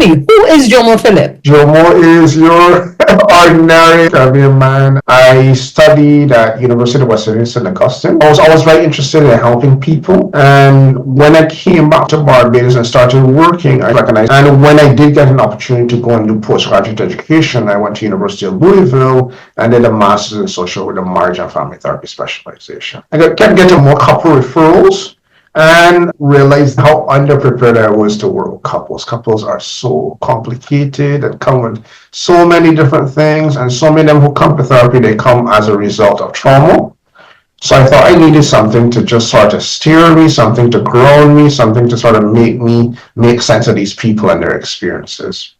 me, who is Jomo Philip? Jomo is your ordinary Caribbean man. I studied at University of Western St. Augustine. I was always very interested in helping people. And when I came back to Barbados and started working, I recognized, and when I did get an opportunity to go and do postgraduate education, I went to University of Louisville and did a master's in social with a marriage and family therapy specialization. I kept getting more couple referrals and realized how underprepared I was to work with couples. Couples are so complicated and come with so many different things, and so many of them who come to therapy, they come as a result of trauma. So I thought I needed something to just sort of steer me, something to ground me, something to sort of make me make sense of these people and their experiences.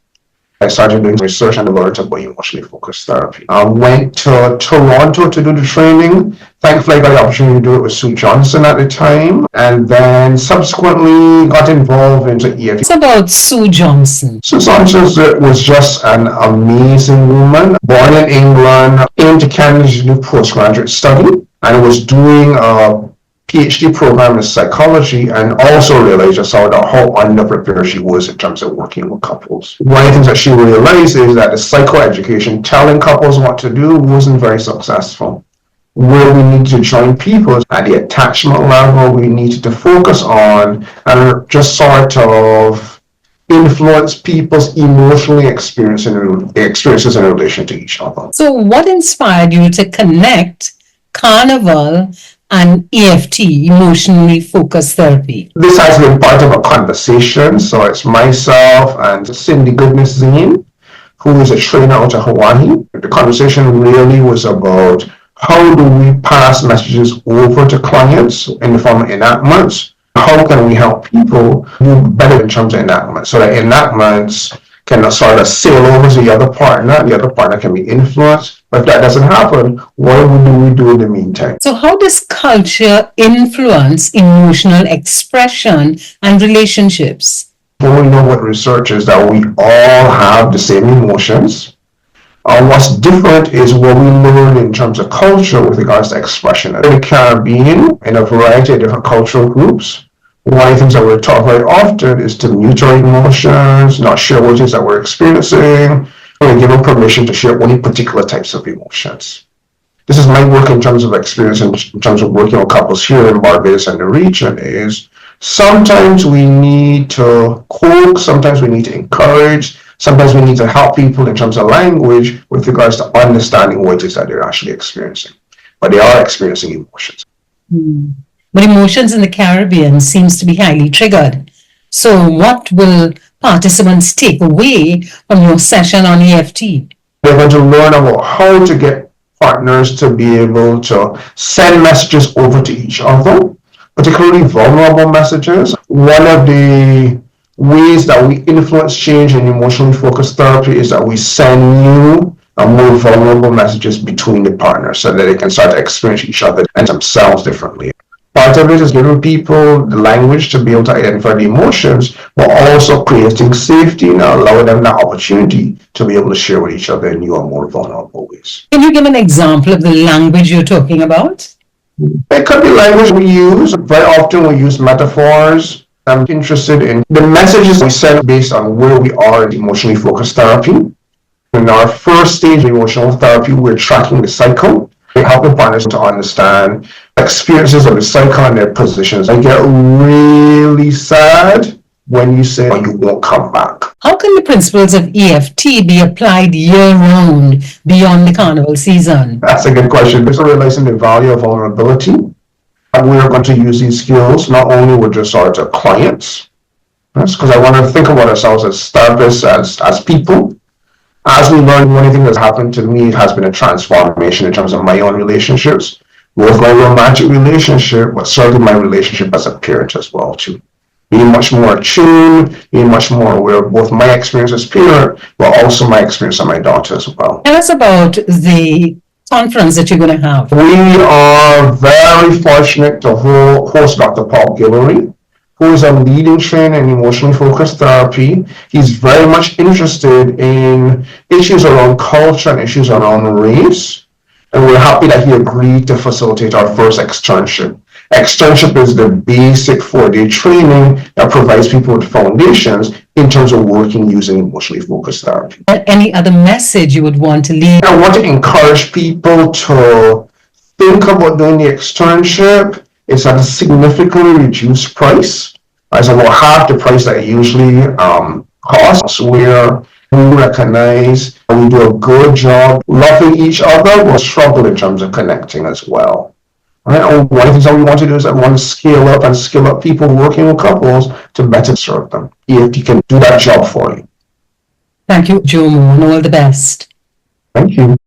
I started doing research and learned about emotionally focused therapy. I went to Toronto to do the training. Thankfully, I got the opportunity to do it with Sue Johnson at the time, and then subsequently got involved into EFT. What's about Sue Johnson? Sue Johnson was just an amazing woman, born in England, came to Canada to do postgraduate study, and was doing a PhD program in psychology, and also realized just how underprepared she was in terms of working with couples. One of the things that she realized is that the psychoeducation telling couples what to do wasn't very successful. Where we need to join people at the attachment level, we needed to focus on and just sort of influence people's emotional experiences in relation to each other. So what inspired you to connect Carnival and EFT, emotionally focused therapy? This has been part of a conversation. So it's myself and Cindy Goodness Zane, who is a trainer out of Hawaii. The conversation really was about how do we pass messages over to clients in the form of enactments? How can we help people do better in terms of enactments? So that enactments can sort of sail over to the other partner can be influenced. But if that doesn't happen, what do we do in the meantime? So how does culture influence emotional expression and relationships? Well, we know what research is that we all have the same emotions. What's different is what we learn in terms of culture with regards to expression. In the Caribbean, in a variety of different cultural groups, one of the things that we're taught very often is to mute our emotions, not share what it is that we're experiencing, or given permission to share only particular types of emotions. This is my work in terms of experience, in terms of working with couples here in Barbados and the region, is sometimes we need to coax, sometimes we need to encourage, sometimes we need to help people in terms of language with regards to understanding what it is that they're actually experiencing. But they are experiencing emotions. But emotions in the Caribbean seems to be highly triggered. So what will participants take away from your session on EFT? They're going to learn about how to get partners to be able to send messages over to each other, particularly vulnerable messages. One of the ways that we influence change in emotionally focused therapy is that we send new and more vulnerable messages between the partners so that they can start to experience each other and themselves differently. Part of it is giving people the language to be able to identify the emotions, but also creating safety and allowing them the opportunity to be able to share with each other in new and more vulnerable ways. Can you give an example of the language you're talking about? It could be language we use. Very often we use metaphors. I'm interested in the messages we send based on where we are in emotionally focused therapy. In our first stage of emotional therapy, we're tracking the cycle. We're helping partners to understand experiences of the cycle and their positions. I get really sad when you say you won't come back. How can the principles of EFT be applied year-round beyond the Carnival season? That's a good question. We're realizing the value of vulnerability. And we're going to use these skills not only with just our clients, because I want to think about ourselves as therapists, as people. As we learn, one thing that's happened to me has been a transformation in terms of my own relationships, both my romantic relationship, but certainly my relationship as a parent as well, too. Being much more attuned, being much more aware of both my experience as parent, but also my experience of my daughter as well. Tell us about the conference that you're going to have. We are very fortunate to host Dr. Paul Guillory, who is a leading trainer in emotionally focused therapy. He's very much interested in issues around culture and issues around race. And we're happy that he agreed to facilitate our first externship. Externship is the basic 4-day training that provides people with foundations in terms of working using emotionally focused therapy. Any other message you would want to leave? I want to encourage people to think about doing the externship. It's at a significantly reduced price. It's about half the price that it usually costs, where we recognize we do a good job loving each other. We'll struggle in terms of connecting as well. Right? And one of the things that we want to do is I want to scale up and skill up people working with couples to better serve them. EFT can do that job for you. Thank you, Jomo, and all the best. Thank you.